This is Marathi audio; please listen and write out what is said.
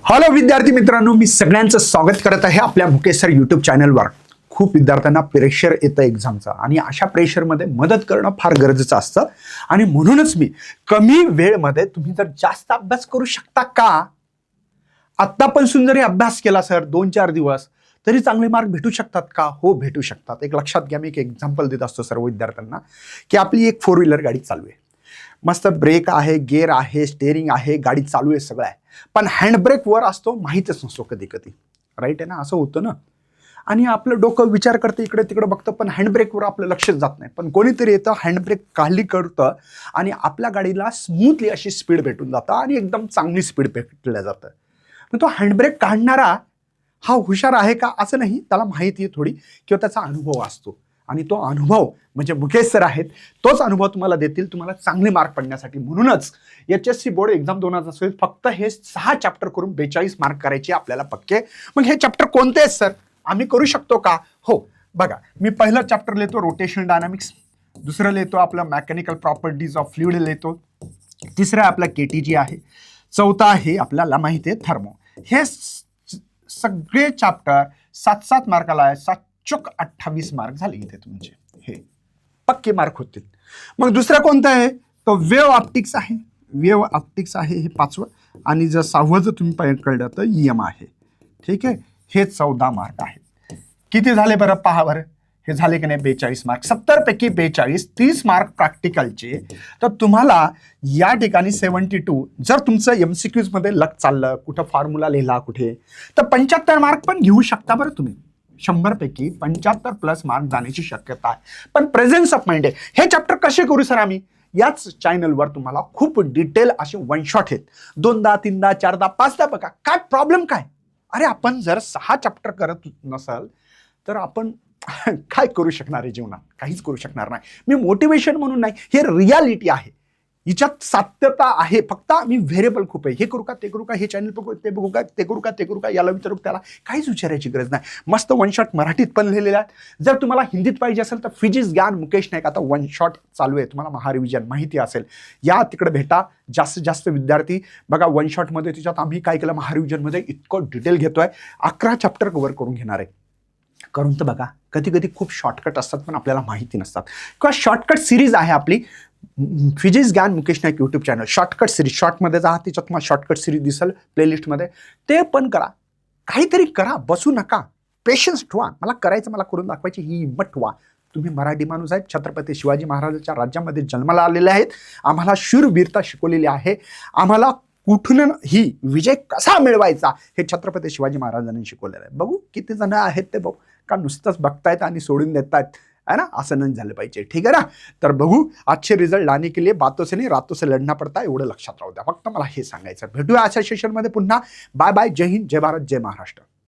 हॅलो विद्यार्थी मित्रांनो, मी सगळ्यांचं स्वागत करत आहे आपल्या मुकेश सर यूट्यूब चॅनलवर. खूप विद्यार्थ्यांना प्रेशर येतं एक्झामचं आणि अशा प्रेशरमध्ये मदत करणं फार गरजेचं असतं. आणि म्हणूनच मी कमी वेळेमध्ये तुम्ही जर जास्त अभ्यास करू शकता का, आत्तापासून जरी अभ्यास केला सर 2-4 दिवस तरी चांगले मार्क भेटू शकतात का? हो, भेटू शकतात. एक लक्षात घ्या, मी एक एक्झाम्पल देत असतो सर्व विद्यार्थ्यांना की आपली एक 4 व्हीलर गाडी चालू आहे, मस्त ब्रेक आहे, गिअर आहे, स्टेअरिंग आहे, गाडी चालू आहे, सगळं आहे, पण हँडब्रेक वर असतो माहीतच नसतो कधी कधी. राईट आहे ना, असं होतं ना. आणि आपलं डोकं विचार करतं, इकडे तिकडे बघतं, पण हँडब्रेकवर आपलं लक्षच जात नाही. पण कोणीतरी येतं, हँडब्रेक खाली करतं आणि आपल्या गाडीला स्मूथली अशी स्पीड भेटून जातं आणि एकदम चांगली स्पीड भेटल्या जातं. मग तो हँडब्रेक काढणारा हा हुशार आहे का? असं नाही, त्याला माहिती आहे थोडी किंवा त्याचा अनुभव असतो. आणि तो अनुभव म्हणजे मुकेश सर आहेत, तोच अनुभव तुम्हाला देतील तुम्हाला चांगले मार्क पडण्यासाठी. म्हणूनच HSC बोर्ड एक्झाम 2024 फक्त हे 6 चॅप्टर करून 42 मार्क करायचे आपल्याला पक्के. मग हे चॅप्टर कोणते आहेत सर, आम्ही करू शकतो का? हो, बघा, मी पहिला चॅप्टर लिहितो रोटेशनल डायनामिक्स, दुसरं लिहितो आपला मेकॅनिकल प्रॉपर्टीज ऑफ फ्लुइड लिहितो, तिसरं आपला KTG आहे, चौथा आहे आपल्याला माहिती आहे थर्मो. हे सगळे चॅप्टर 7-7 मार्काला आहे. 7-28 मार्क झाले इथे तुमचे, हे पक्के मार्क होतील. मग दुसरं कोणतं आहे? तो वेव्ह ऑप्टिक्स आहे. वेव्ह ऑप्टिक्स आहे हे 5वं, आणि जर 6वं जर तुम्ही कळलं तर EM आहे. ठीक आहे, हे 14 मार्क आहेत. किती झाले बरं पहा बरं, हे झाले की नाही 42 मार्क. 70 पैकी 42, 30 मार्क प्रॅक्टिकलचे. तर तुम्हाला या ठिकाणी 72, जर तुमचं MCQs मध्ये लक चाललं, कुठं फॉर्म्युला लिहिला कुठे, तर 75 मार्क पण घेऊ शकता बरं तुम्ही. 100 पैकी 75 प्लस मार्क जाण्याची शक्यता आहे. पण प्रेझेन्स ऑफ माइंड आहे. हे चॅप्टर कसे करू सर आम्ही? याच चॅनलवर तुम्हाला खूप डिटेल असे वन शॉट आहेत, 2दा 3दा 4दा 5दा. बघा काय प्रॉब्लेम काय. अरे आपण जर 6 चॅप्टर करत नसाल तर आपण काय करू शकणार आहे जीवनात? काहीच करू शकणार नाही. मी मोटिवेशन म्हणून नाही, हे रियालिटी आहे, हिच्यात सात्यता आहे. फक्त मी व्हेरिएबल खूप आहे, हे करू का, ते करू का, हे चॅनल बघू, ते बघू का, ते करू का, ते करू का, याला विचारू त्याला, काहीच विचारायची गरज नाही. मस्त वन शॉट मराठीत पण लिहिलेले आहेत. जर तुम्हाला हिंदीत पाहिजे असेल तर फिजिक्स ज्ञान मुकेश नाईक आता वन शॉट चालू आहे, तुम्हाला महारिव्हिजन माहिती असेल, या तिकडे भेटा. जास्तीत जास्त विद्यार्थी बघा वन शॉटमध्ये, त्याच्यात आम्ही काय केलं, महारिव्हिजनमध्ये इतकं डिटेल घेतोय, 11 चॅप्टर कव्हर करून घेणार आहे. करून तर बघा, कधी कधी खूप शॉर्टकट असतात पण आपल्याला माहिती नसतात, किंवा शॉर्टकट सिरीज आहे आपली फिजिक्स ज्ञान Mukesh Naik YouTube channel. Shortcut series, शॉर्टमध्ये जा, तिच्यात तुम्हाला शॉर्टकट सिरीज दिसेल प्लेलिस्टमध्ये, ते पण करा. काहीतरी करा, बसू नका, पेशन्स ठेवा. मला करायचं, मला करून दाखवायची ही हिंमत ठेवा. तुम्ही मराठी माणूस आहेत, छत्रपती शिवाजी महाराजांच्या राज्यामध्ये जन्माला आलेले आहेत, आम्हाला शूरवीरता शिकवलेली आहे, आम्हाला कुठूनही विजय कसा मिळवायचा हे छत्रपती शिवाजी महाराजांनी शिकवलेलं आहे. बघू किती जण आहेत ते, बघू का नुसतंच बघतायत आणि सोडून देतायत, है ना? असं नाही झालं पाहिजे. ठीक आहे ना? तर बघू, अच्छे रिझल्ट लाने के लिए बातों से नहीं रातों से लढना पडता, एवढं लक्षात राहू द्या. फक्त मला हे सांगायचं. भेटूया अशा सेशनमध्ये पुन्हा. Bye bye. जय हिंद, जय भारत, जय महाराष्ट्र.